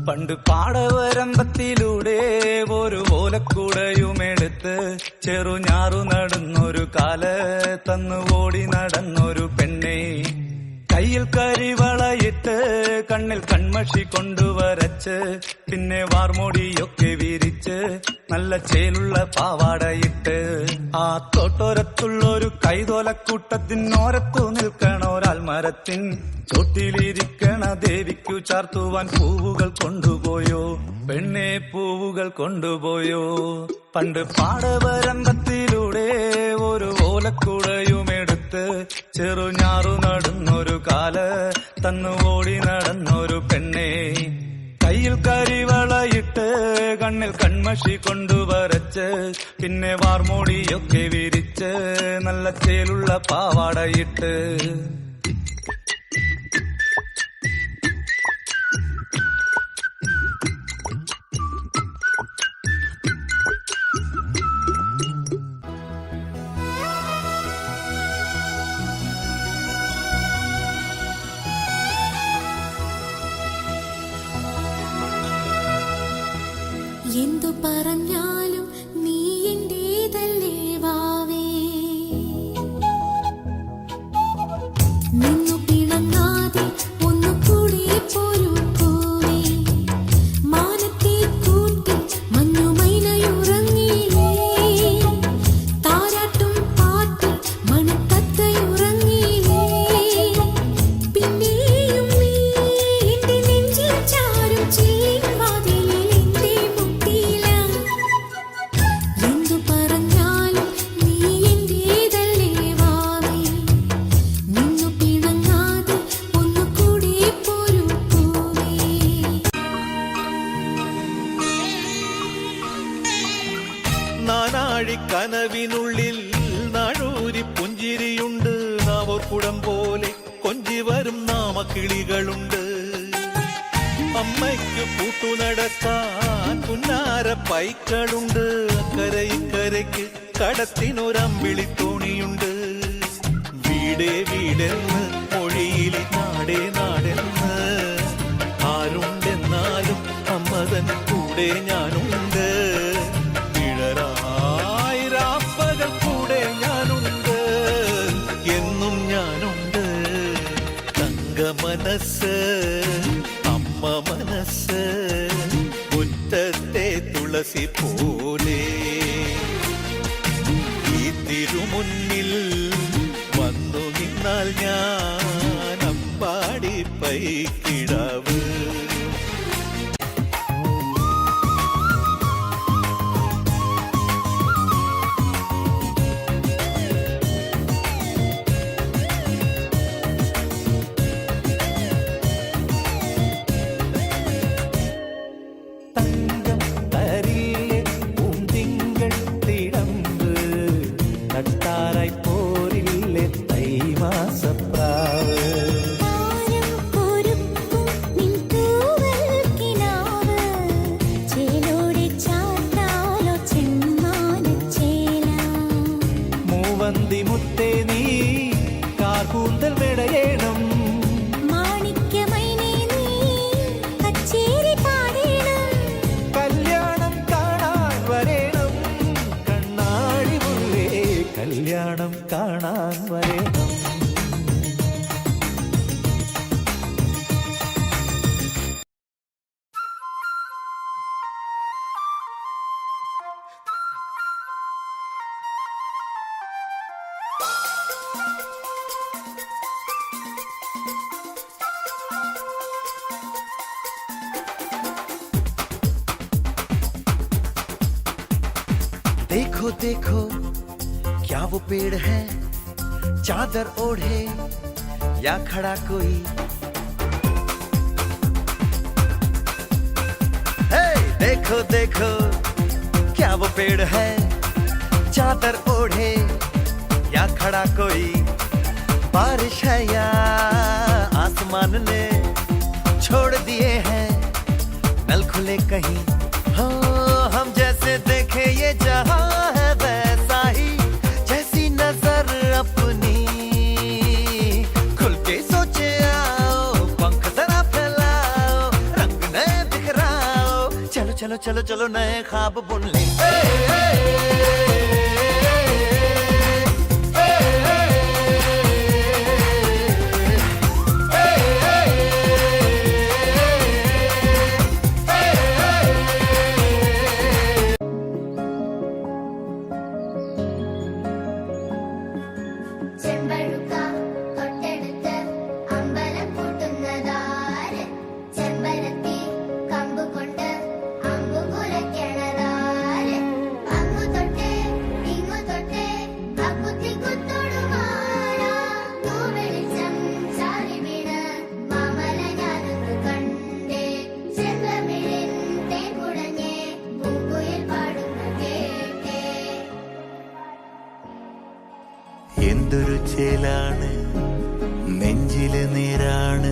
പണ്ട് പാടവരമ്പത്തിലൂടെ ഒരു ഓലക്കുടയുമെടുത്ത് ചെറുഞാറു നടന്നൊരു കാല് തന്നു ഓടി നടന്നൊരു പെണ്ണെ, കയ്യിൽ കരിവളയിട്ട് കണ്ണിൽ കൺമഷി കൊണ്ടുവരച്ച് പിന്നെ വാർമോടിയൊക്കെ വിരിച്ച് നല്ല ചേലുള്ള പാവാടയിട്ട് ആ തോട്ടോരത്തുള്ളൊരു കൈതോലക്കൂട്ടത്തിനോരത്തു നിൽക്കണ ഒരാൽമരത്തിൻ ചോട്ടിലിരിക്കണ ദേവിക്കു ചാർത്തുവാൻ പൂവുകൾ കൊണ്ടുപോയോ പെണ്ണെ, പൂവുകൾ കൊണ്ടുപോയോ. പണ്ട് പാടവരമ്പത്തിലൂടെ ഒരു ഓലക്കുടയുമെടുത്ത് ചെറുഞാറു നടന്നൊരു കാല് തന്നു ഓടി നടന്നൊരു പെണ്ണെ, കയ്യിൽ കരിവളയിട്ട് കണ്ണിൽ കൺമഷി കൊണ്ടുവരച്ച് പിന്നെ വാർമോടിയൊക്കെ വിരിച്ച് നല്ല ചേലുള്ള പാവാടയിട്ട്. എന്തു പറഞ്ഞാലും നീ എന്റേതല്ലേ വാവേ, നിന്നു പിണങ്ങാതെ ഒന്നുകൂടി പോരൂ പൂവേ, മാനത്തെ കൂട്ടിൽ മഞ്ഞുമൈനയുറങ്ങിയില്ലേ, താരാട്ടും പാട്ടിൽ മണത്തത്തയുറങ്ങിയില്ലേ, പിന്നെയും നീ എന്റെ നെഞ്ചിൽ ചാരും ചീവാതിലിൽ എന്റെ മുട്ടില. എന്തു പറഞ്ഞാലും നീ എന്റേതല്ലേ വാവേ, നിന്നു പിണങ്ങാതെ ഒന്നുകൂടി പോരൂ പൂവേ. നാനാഴിക്കനവിനുള്ളിൽ നാഴൂരി പുഞ്ചിരിയുണ്ട്, നാവോർക്കുടം പോലെ കൊഞ്ചി വരും നാമക്കിളികളുണ്ട്. അമ്മയ്ക്ക് പൂട്ടുനടക്കാൻ പുന്നാര പൈക്കളുണ്ട്, അക്കരയിക്കരയ്ക്ക് കടത്തിനൊരമ്പിളിത്തോണിയുണ്ട്. വീടേ വീടെന്ന് മൊഴിയിലെ നാടേ നാടെന്ന് ആരുണ്ടെന്നാലും അമ്മതൻ കൂടെ ഞാനുണ്ട്. ഇഴരായിരാപ്പകൽ കൂടെ ഞാനുണ്ട്, എന്നും ഞാനുണ്ട്. തങ്ക മനസ്സ് അമ്മ മനസ്സ് മുറ്റത്തെ തുളസി പോലെ, ഈ തിരുമുന്നിൽ വന്നു നിന്നാൽ ഞാൻ അമ്പാടി പൈക്കിടാവ്. തങ്കം തരില്ലേ പൂന്തിങ്കൾ തിടമ്പ്, തട്ടാറായി പോരില്ലേ തൈമാസപ്രാവ്. താരം കൊരുക്കും നിൻ തൂവൽ കിനാവ്, ചേലോടെ ചാർത്താലോ ചെമ്മാനച്ചേല. മൂവന്തി മുത്തേ നീ കാർകൂന്തൽ വെടയേണം, മാണിക്യമൈനേ നീ കച്ചേരി പാടേണം. കല്യാണം കാണാൻ വരേണം കണ്ണാടി മുല്ലേ, കല്യാണം കാണാൻ വരേണം. देखो देखो क्या वो पेड़ है, चादर ओढ़े या खड़ा कोई. हे देखो देखो क्या वो पेड़ है, चादर ओढ़े या खड़ा कोई. बारिश है या आसमान ने छोड़ दिए हैं नल खुले कहीं. हाँ हम जैसे देखे ये जहां है वैसा ही, जैसी नजर अपनी खुल के सोचे आओ, पंख जरा फैलाओ, रंग नए बिखरा चलो नए ख्वाब बुन ले ചെമ്പഴുക്ക തൊട്ടെടുത്ത് അമ്പലം കൂട്ടുന്നതാര് ചെമ്പരത്തി കമ്പുകൊണ്ട് അമ്പു കുലയ്ക്കണതാര് അങ്ങു തൊട്ടേ ഇങ്ങു തൊട്ടേ അക്കുത്തി കുത്തൊടുമാറാ തൂവെളിച്ചം ചാരി വീണ് മാമല ഞാനൊന്ന് കണ്ടേ ചെമ്പമിഴിൻ തേൻ കുടഞ്ഞേ പൂക്കുയിൽ പാടുന്ന കേട്ടേ എന്തൊരു ചേലാണ് നെഞ്ചില് നീരാണ്